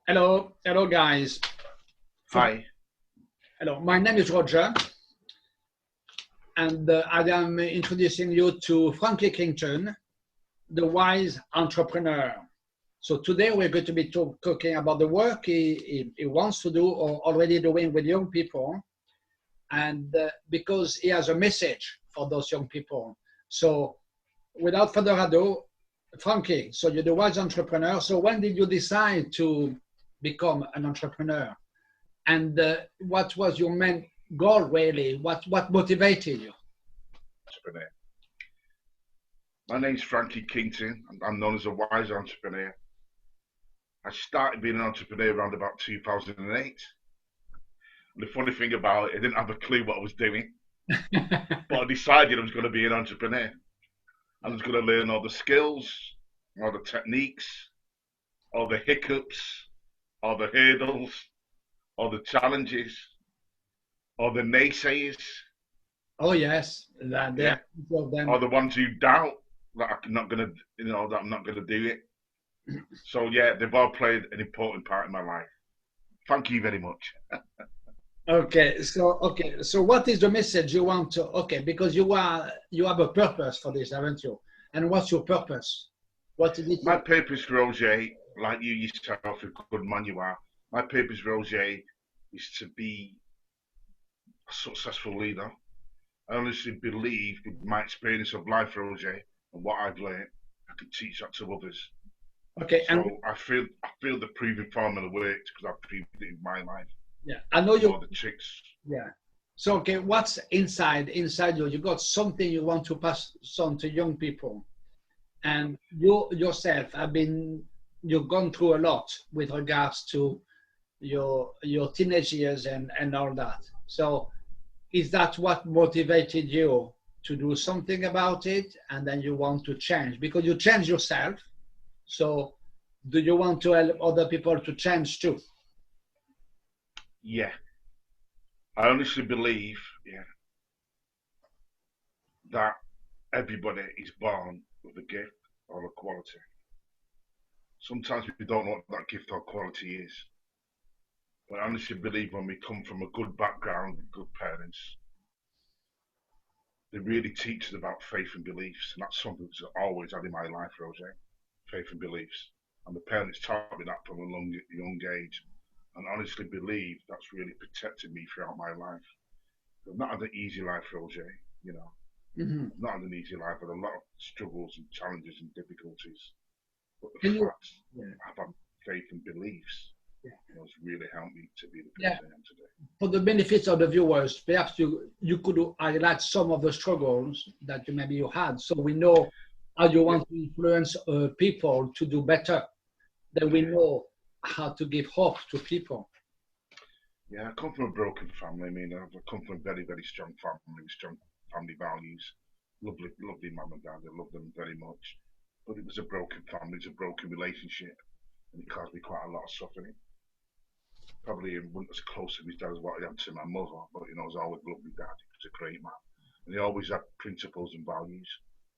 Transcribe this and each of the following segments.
Hello guys. For, Hi. hello, my name is Roger, and I am introducing you to Frankie Kington, the wise entrepreneur. So today we're going to be talking about the work he wants to do or already doing with young people, and because he has a message for those young people. So without further ado, Frankie, so you're the wise entrepreneur. So when did you decide to become an entrepreneur? And what was your main goal really? What motivated you? Entrepreneur. My name's Frankie Kington. I'm known as a wise entrepreneur. I started being an entrepreneur around about 2008. And the funny thing about it, I didn't have a clue what I was doing, but I decided I was going to be an entrepreneur. I was going to learn all the skills, all the techniques, all the hiccups, all the hurdles, all the challenges, all the naysayers. Oh yes, there Yeah, are two of them. all the ones who doubt that I'm not going to, that I'm not going to do it. So yeah, they've all played an important part in my life. Thank you very much. Okay, so what is the message you want to? Okay, because you have a purpose for this, haven't you? And what's your purpose? What is it? My purpose, Roger, like you yourself, a good man you are. My purpose, Roger, is to be a successful leader. I honestly believe, with my experience of life, Roger, and what I've learned, I can teach that to others. Okay, and So I feel the proven formula works because I've proved it in my life. yeah, I know I you. know the tricks. Yeah. So okay, what's inside you? You got something you want to pass on to young people, and you yourself have been you've gone through a lot with regards to your teenage years and all that. So is that what motivated you to do something about it, and then you want to change because you change yourself? So do you want to help other people to change too? Yeah, I honestly believe, yeah, that everybody is born with a gift or a quality. Sometimes we don't know what that gift or quality is. But I honestly believe when we come from a good background, good parents, they really teach us about faith and beliefs. And that's something that's always had in my life, Roger, faith and beliefs. And the parents taught me that from a young age. And I honestly believe that's really protected me throughout my life. I've not had an easy life, Roger, you know. Hmm. I've not had an easy life. I've had a lot of struggles and challenges and difficulties. But the Can you? fact Yeah. I've had faith and beliefs has really helped me to be the Yeah. person I am today. For the benefits of the viewers, perhaps you could highlight some of the struggles that maybe you had, so we know how you Yeah, want to influence people to do better. Then we yeah. know how to give hope to people. Yeah, I come from a broken family. I mean, I've come from a very, very strong family with strong family values. Lovely, lovely mum and dad. I love them very much. But it was a broken family, it was a broken relationship, and it caused me quite a lot of suffering. Probably he wasn't as close to his dad as what I am to my mother, but I was always loved my dad. He was a great man. And he always had principles and values.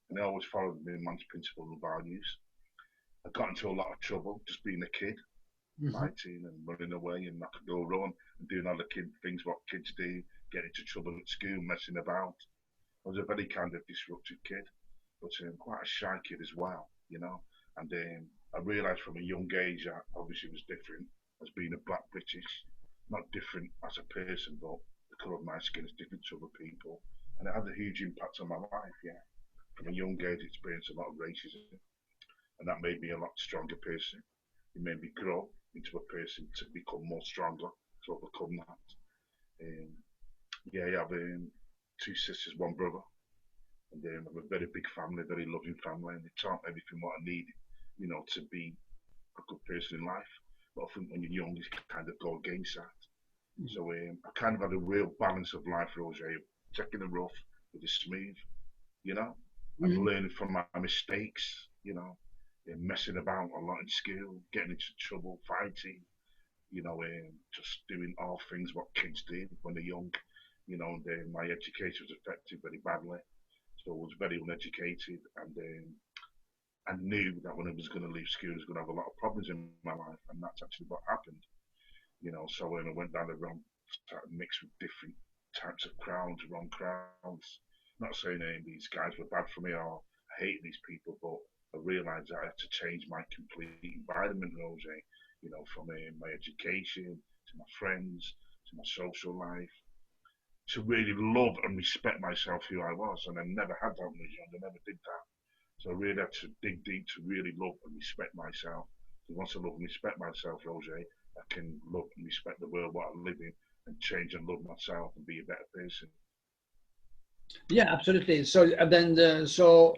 And he always followed me man's principles and values. I got into a lot of trouble just being a kid, Mhm. 19 and running away and I could go run and doing all the kid things what kids do, getting into trouble at school, messing about. I was a very kind of disruptive kid, but quite a shy kid as well. And I realised from a young age I obviously was different as being a black British, not different as a person, but the colour of my skin is different to other people. And it had a huge impact on my life, yeah. From a young age, I experienced a lot of racism, and that made me a lot stronger person. It made me grow into a person to become more stronger to overcome that. Um, yeah, I have two sisters, one brother, and I have a very big family, very loving family, and they taught me everything what I need, to be a good person in life. But I think when you're young, you kind of go against that. So I kind of had a real balance of life, Roger, taking the rough with the smooth, you know, and Mhm. learning from my mistakes, messing about a lot in school, getting into trouble, fighting, just doing all things what kids do when they're young. And my education was affected very badly. So I was very uneducated and and knew that when I was going to leave school, I was going to have a lot of problems in my life, and that's actually what happened. So when I went down the wrong, mixed with different types of crowds, wrong crowds. Not saying these guys were bad for me or I hate these people, but I realised that I had to change my complete environment, Rosie. From my education to my friends to my social life, to really love and respect myself who I was. And I never had that when I was young. I never did that. So I really had to dig deep to really love and respect myself. So once I love and respect myself, Roger, I can love and respect the world what I live in and change and love myself and be a better person. Yeah, absolutely. So so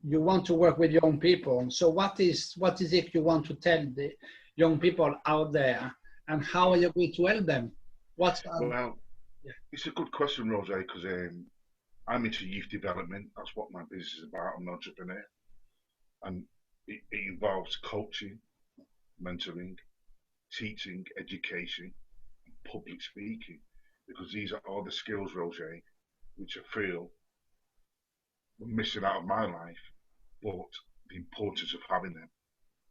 you want to work with young people. So what is it you want to tell the young people out there, and how are you going to help them? Well, yeah. It's a good question, Roger, because I'm into youth development. That's what my business is about. I'm an entrepreneur, and it involves coaching, mentoring, teaching, education, and public speaking, because these are all the skills, Roger, which I feel were missing out of my life, but the importance of having them.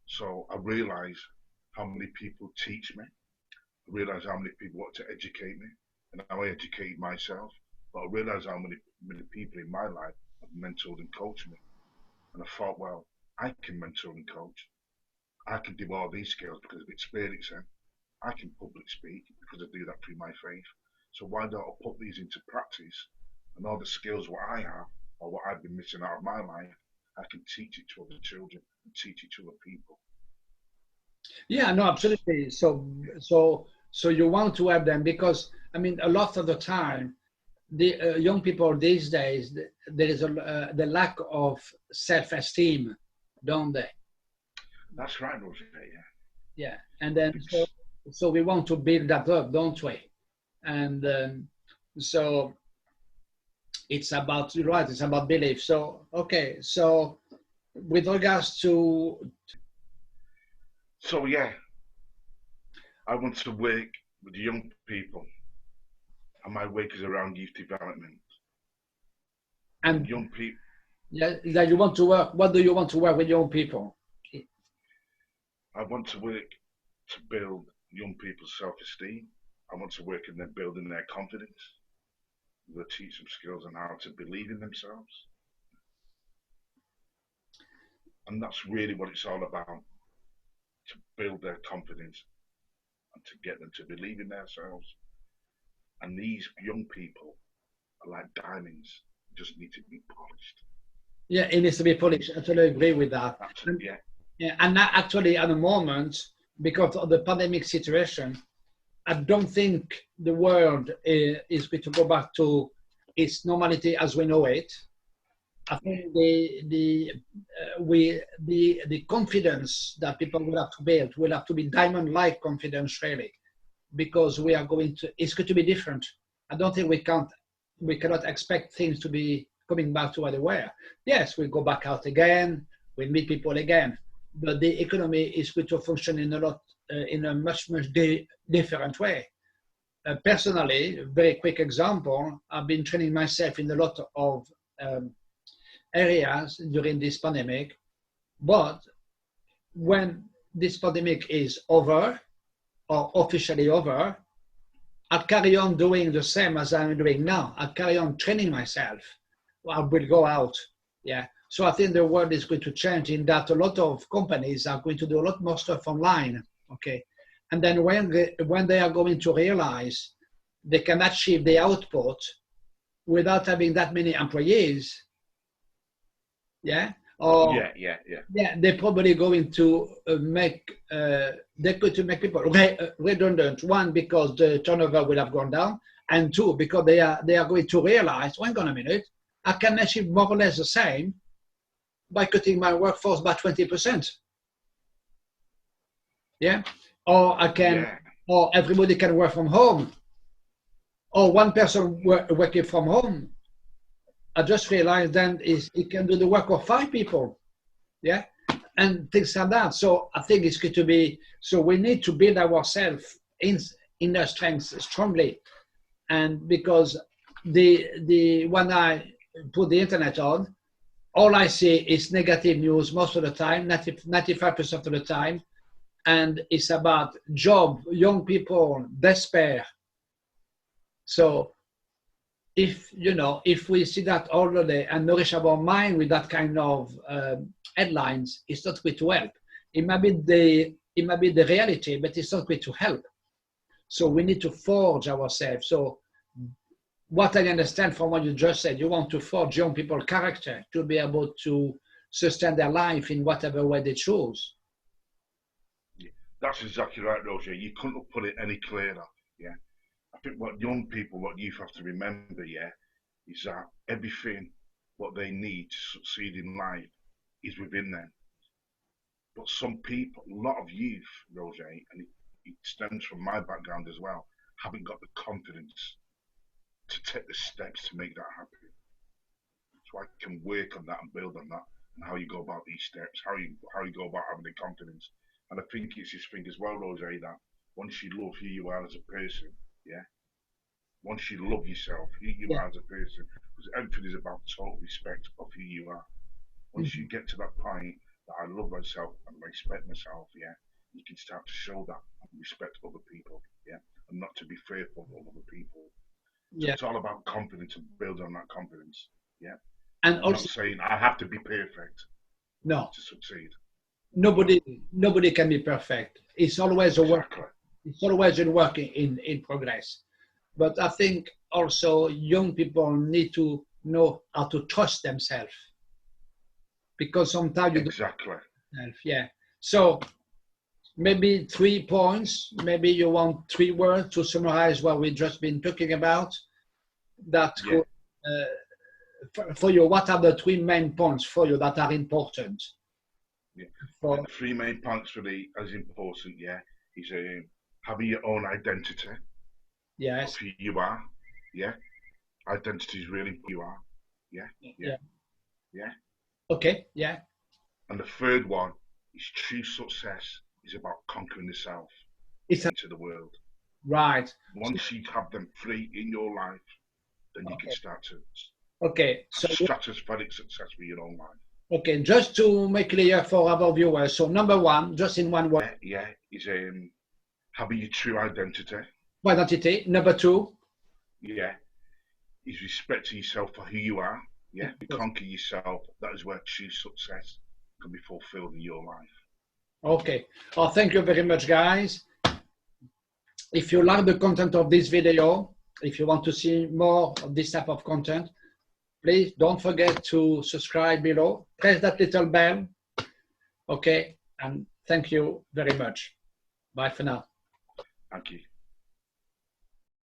So I realise how many people teach me. I realise how many people want to educate me, and how I educate myself. But I realise how many people in my life have mentored and coached me. And I thought, well, I can mentor and coach. I can do all these skills because of experience. I can public speak because I do that through my faith. So why don't I put these into practice, and all the skills what I have or what I've been missing out of my life, I can teach it to other children and teach it to other people. Yeah, no, absolutely. So you want to have them because I mean, a lot of the time, the young people these days, there is the lack of self-esteem, don't they? That's right, Roger. Yeah. Yeah, and then so we want to build that up, don't we? And so it's about, you're right, it's about belief. So okay, so with regards to yeah, I want to work with young people, and my work is around youth development. And young people. Yeah, that you want to work. What do you want to work with young people? I want to work to build young people's self-esteem. I want to work in them building their confidence. We'll teach them skills on how to believe in themselves. And that's really what it's all about, to build their confidence and to get them to believe in themselves. And these young people are like diamonds, just need to be polished. Yeah, it needs to be polished. I totally agree with that. Absolutely, yeah. Yeah, and actually at the moment, because of the pandemic situation, I don't think the world is going to go back to its normality as we know it. I think the confidence that people will have to build will have to be diamond-like confidence, really, because it's going to be different. I don't think we cannot expect things to be coming back to where they were. Yes, we'll go back out again, we'll meet people again, but the economy is going to function in a much different way. Personally, a very quick example, I've been training myself in a lot of areas during this pandemic, but when this pandemic is over or officially over, I'll carry on doing the same as I'm doing now. I'll carry on training myself. I will go out. Yeah. So I think the world is going to change in that a lot of companies are going to do a lot more stuff online. Okay. And then when they are going to realize they can achieve the output without having that many employees, yeah, or yeah, they're probably going to make they're going to make people redundant. One, because the turnover will have gone down, and two, because they are going to realize, hang on a minute, I can achieve more or less the same by cutting my workforce by 20%. Yeah, or I can, or everybody can work from home, or one person working from home. I just realized then it can do the work of 5 people, yeah, and things like that. So I think it's going to be, so we need to build ourselves in our strengths strongly. And because when I put the internet on, all I see is negative news most of the time, 95% of the time. And it's about job, young people, despair. So if, you know, if we see that all the day and nourish our mind with that kind of headlines, it's not going to help. It might be the reality, but it's not going to help. So we need to forge ourselves. So what I understand from what you just said, you want to forge young people's character to be able to sustain their life in whatever way they choose. Yeah, that's exactly right, Roger. You couldn't have put it any clearer. Yeah, I think what young people, what youth have to remember, yeah, is that everything what they need to succeed in life is within them. But some people, a lot of youth, Roger, and it stems from my background as well, haven't got the confidence to take the steps to make that happen. So I can work on that and build on that, and how you go about these steps, how you go about having the confidence. And I think it's this thing as well, Roger, that once you love who you are as a person, yeah, once you love yourself, who you are as a person, because everything is about total respect of who you are. Once you get to that point that I love myself and respect myself, yeah, you can start to show that and respect other people, yeah, and not to be fearful of other people. So it's all about confidence and building on that confidence, yeah. And I'm also, not saying I have to be perfect no, to succeed. nobody can be perfect. It's always a work. Exactly. It's always a work in progress. But I think also young people need to know how to trust themselves, because sometimes you Exactly. don't. Yeah. So maybe 3 points. Maybe you want 3 words to summarize what we've just been talking about. That could, for you, what are the 3 main points for you that are important? Yeah. The 3 main points for me as important, yeah, is having your own identity. Yes. Of who you are, yeah. Identity is really who you are, yeah. Okay, yeah. And the third one is true success is about conquering the self into the world. Right. Once you have them 3 in your life, then you can start to so stratospheric success for your own life. Okay, just to make clear for our viewers. So number 1, just in one word. Yeah, is having your true identity. Identity. Number 2. Yeah, is respecting yourself for who you are. Yeah, conquer yourself. That is where true success can be fulfilled in your life. Okay. Oh, thank you very much, guys. If you like the content of this video, if you want to see more of this type of content, please don't forget to subscribe below. Press that little bell. Okay. And thank you very much. Bye for now. Thank you.